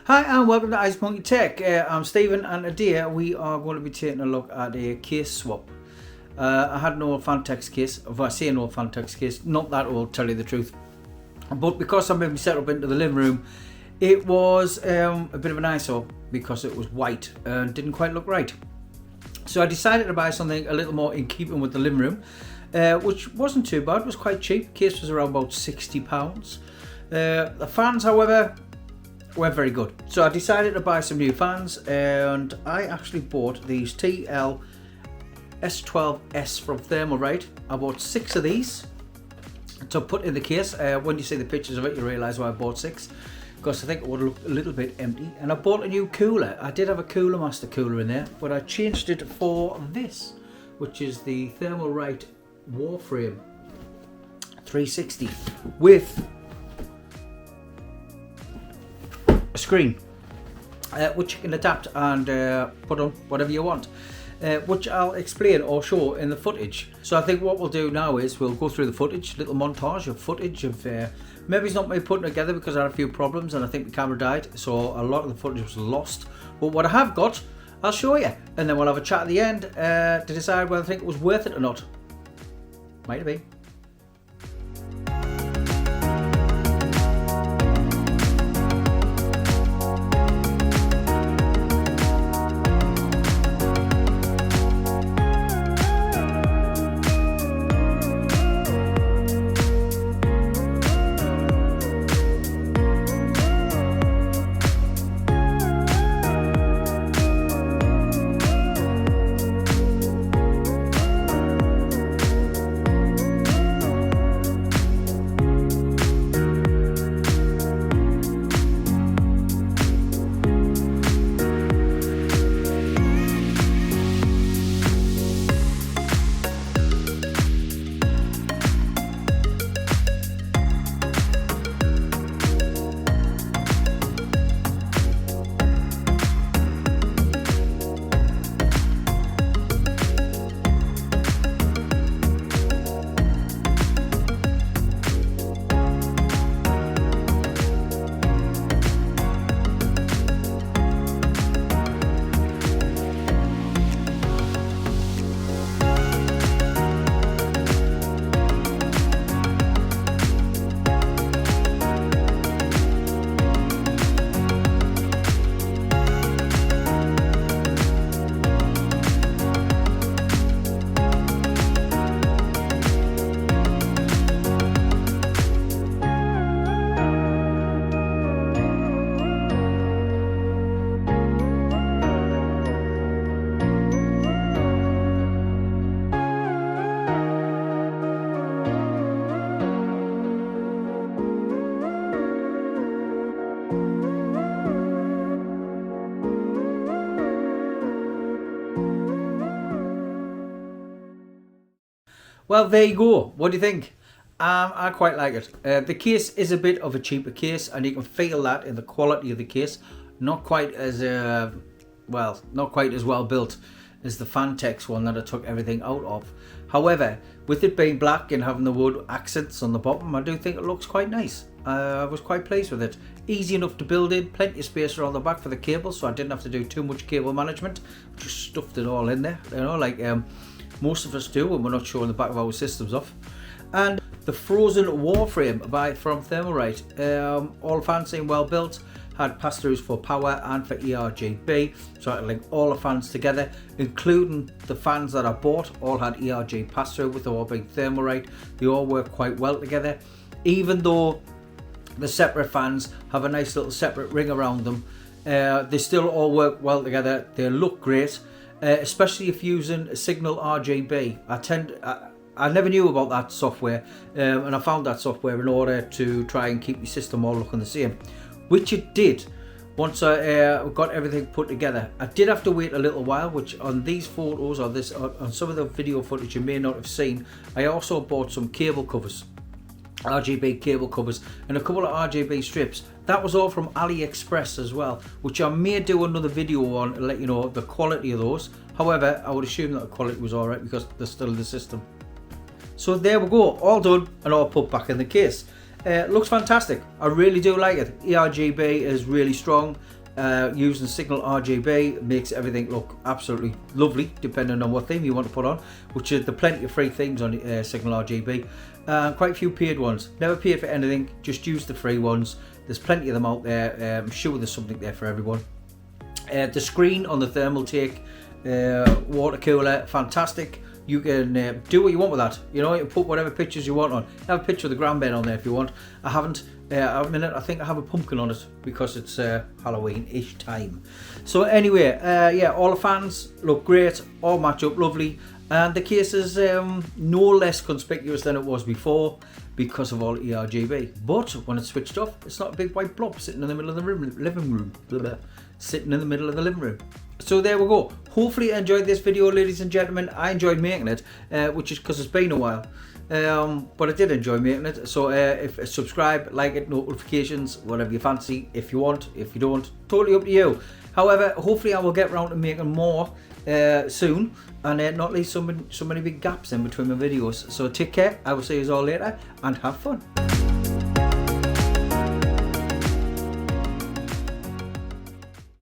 Hi and welcome to Ice Monkey Tech. I'm Stephen and today we are going to be taking a look at a case swap. I had an old phanteks case, if I say an old phanteks case, not that old, tell you the truth. But because I moved my setup into the living room, it was a bit of an eyesore because it was white and didn't quite look right. So I decided to buy something a little more in keeping with the living room, which wasn't too bad, it was quite cheap. The case was around about £60. The fans, however, weren't very good. So I decided to buy some new fans and I actually bought these TL S12S from Thermalrite. I bought 6 of these to put in the case. When you see the pictures of it, you realise why I bought 6, because I think it would look a little bit empty. And I bought a new cooler. I did have a Cooler Master cooler in there, but I changed it for this, which is the Thermalrite Warframe 360 with a screen, which you can adapt and put on whatever you want, which I'll explain or show in the footage. So I think what we'll do now is we'll go through the footage, little montage of footage of maybe it's not me putting it together because I had a few problems and I think the camera died, so a lot of the footage was lost. But what I have got, I'll show you, and then we'll have a chat at the end to decide whether I think it was worth it or not. Might have been. Well, there you go. What do you think? I quite like it. The case is a bit of a cheaper case, and you can feel that in the quality of the case. Not quite as not quite as well built as the phanteks one that I took everything out of. However, with it being black and having the wood accents on the bottom, I do think it looks quite nice. I was quite pleased with it. Easy enough to build in, plenty of space around the back for the cables, so I didn't have to do too much cable management. Just stuffed it all in there, you know, like most of us do when we're not showing the back of our systems off. And the frozen Warframe from Thermalrite, all fans seem well built, had pass-throughs for power and for ERGB, so I could link all the fans together, including the fans that I bought, all had ERG pass-through with all being Thermalrite. They all work quite well together, even though the separate fans have a nice little separate ring around them. They still all work well together, they look great. Especially if using Signal RGB. I never knew about that software, and I found that software in order to try and keep the system all looking the same, which it did once I got everything put together. I did have to wait a little while, which on these photos or on some of the video footage you may not have seen. I also bought some cable covers, RGB cable covers, and a couple of RGB strips. That was all from AliExpress as well, which I may do another video on and let you know the quality of those. However, I would assume that the quality was alright because they're still in the system. So there we go, all done and all put back in the case. Looks fantastic. I really do like it. ERGB is really strong. Using signal RGB makes everything look absolutely lovely, depending on what theme you want to put on, which is the plenty of free themes on signal RGB. Quite a few paid ones. Never paid for anything, just use the free ones. There's plenty of them out there. I'm sure there's something there for everyone. The screen on the Thermalrite water cooler, fantastic. You can do what you want with that. You know, you can put whatever pictures you want on. Have a picture of the grandbed on there if you want. I haven't. At a minute, I think I have a pumpkin on it because it's Halloween-ish time. So anyway, yeah, all the fans look great. All match up lovely. And the case is no less conspicuous than it was before because of all ERGB. But when it's switched off, it's not a big white blob sitting in the middle of the living room. Sitting in the middle of the living room. So there we go. Hopefully you enjoyed this video, ladies and gentlemen. I enjoyed making it, which is because it's been a while. But I did enjoy making it. So if subscribe, like it, notifications, whatever you fancy. If you want, if you don't, totally up to you. However, hopefully I will get around to making more soon, and not leave so many big gaps in between my videos. So take care. I will see you all later and have fun.